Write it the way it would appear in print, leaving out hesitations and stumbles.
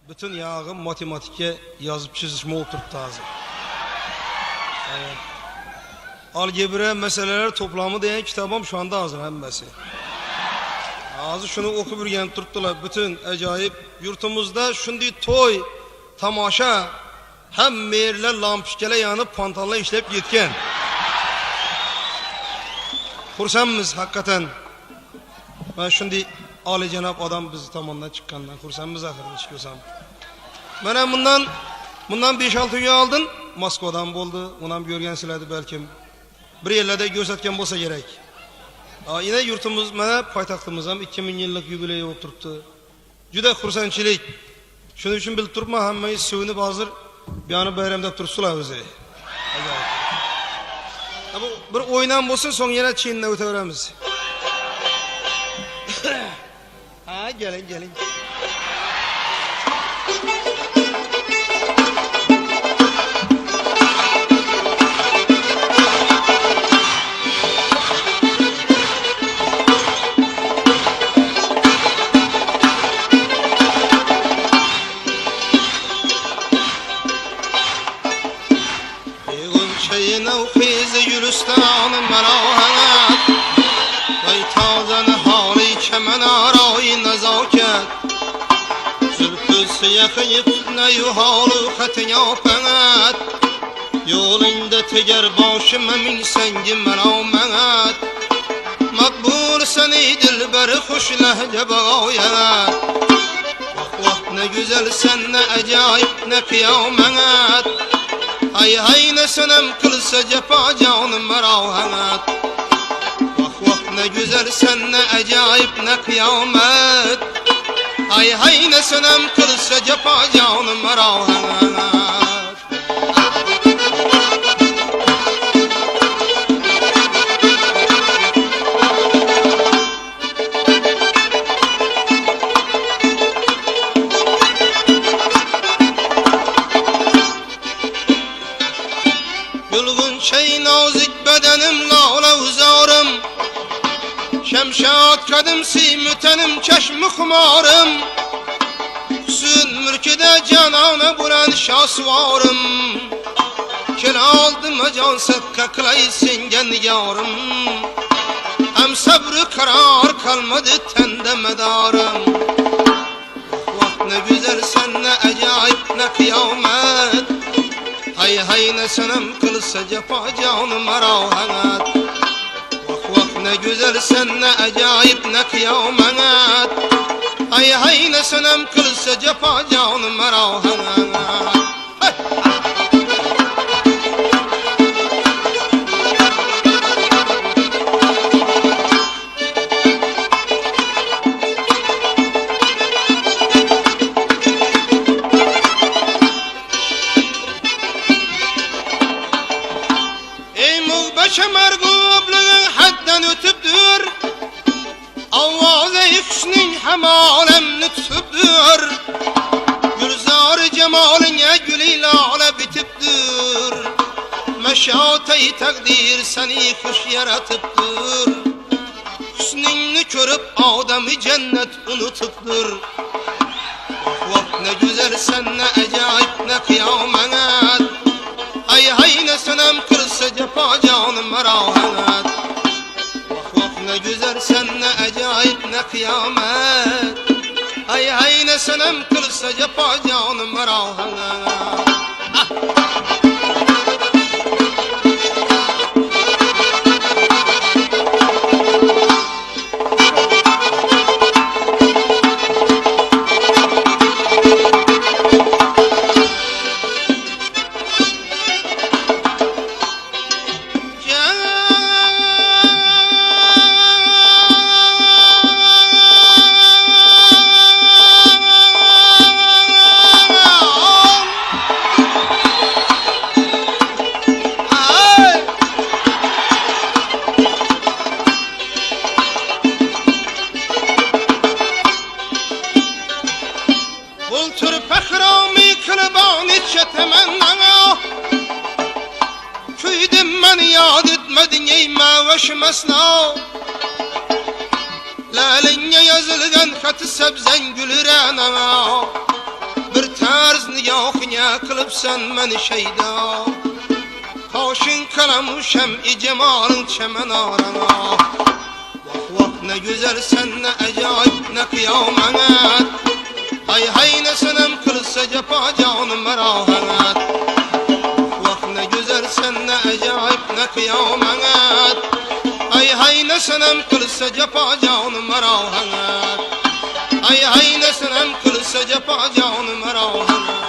bütün yağı matematike yazıp çizişme oturttu hazır. Algebra meseleler toplamı diyen kitabım şu anda hazır hemmesi. Ağzı şunu oku bir tuttular. Bütün acayip yurtumuzda şundi toy, tamaşa, hem meyirler lampişkele yanıp pantalına işlep yetken. Kursanmız hakikaten. Ben şimdi Ali Cenab adam bizi tamandan çıkkandan kursanmız ahırını çıkıyorsam. Ben bundan 5-6 gün aldın Moskvadan oldu. Ondan bir görgen siledi belki. Bir yerlerde gözetken bolsa gerek. Yine yurtumuz mana paytaxtımızam 2000 yıllık yubileyi oturttu. Juda xursandchilik. Shuning uchun bilib turibman hammangiz sevinib hozir bir yana bayramda turibsizlar o'zi. Bu bir o'ynan bo'lsin, so'ng yana chindan o'taveramiz. Ha, keling. Fizi Gülistan merahat Vay tazan hali kemen arayi nezaket Zülfü siyahı fitne yuhalı hatin yapenat Yolunda teger başıma min sengi merahat Makbul seni dilberi hoş lehce bağayat Vah ne güzel sen ne acayip ne kıyamet Hay ne senem kılsa cefa canım merahat Vah ne güzel sen ne acayip ne kıyamet Hay ne senem kılsa cefa canım merahat Şey nazik bedenim lale uzarım Şemşat kadimsi mütenim çeşmi kumarım Hüsün mülküde canana bulan şasvarım Kil aldım can sıkka kılaysin yarım Hem sabrı karar kalmadı tende medarım Vah ne güzel sen ne acayip ne kıyamet Hay ne senem kılsa cefa canım merahat Vah ne güzel sen ne acayip ne kıyamet Hay ne senem kılsa cefa canım merahat Kemer gublığın hadden ötüptür Avvaz-ı hüsnün hem alem lütfüptür Gülzar-ı cemaline gül-i lale bitiptür Meşate-i takdir seni hoş yaratıptır Hüsnünü körüp adamı cennet unutuptır Vah ne güzel sen ne acayip ne kıyamet Hay ne senem kırsa cefa canım merahat Vah ne güzel sen ne acayip ne kıyamet Hay ne senem kırsa cefa canım merahat Küydüm ben yad etmedin eyme veşmesna Lalinge yazılgan katı sebzen gülüren ama Bir kılıpsan meni şeyda Taşın kalamı şem-i cemalın çemen arana Vah vah ne güzel sen ne acayip ne kıyamet Hay hay ne senem kılsa cepa canım merahat Vah ne güzel sen ne acayip ne kıyamet Hay hay ne senem kılsa cepa canım merahat Hay hay ne senem kılsa cepa canım merahat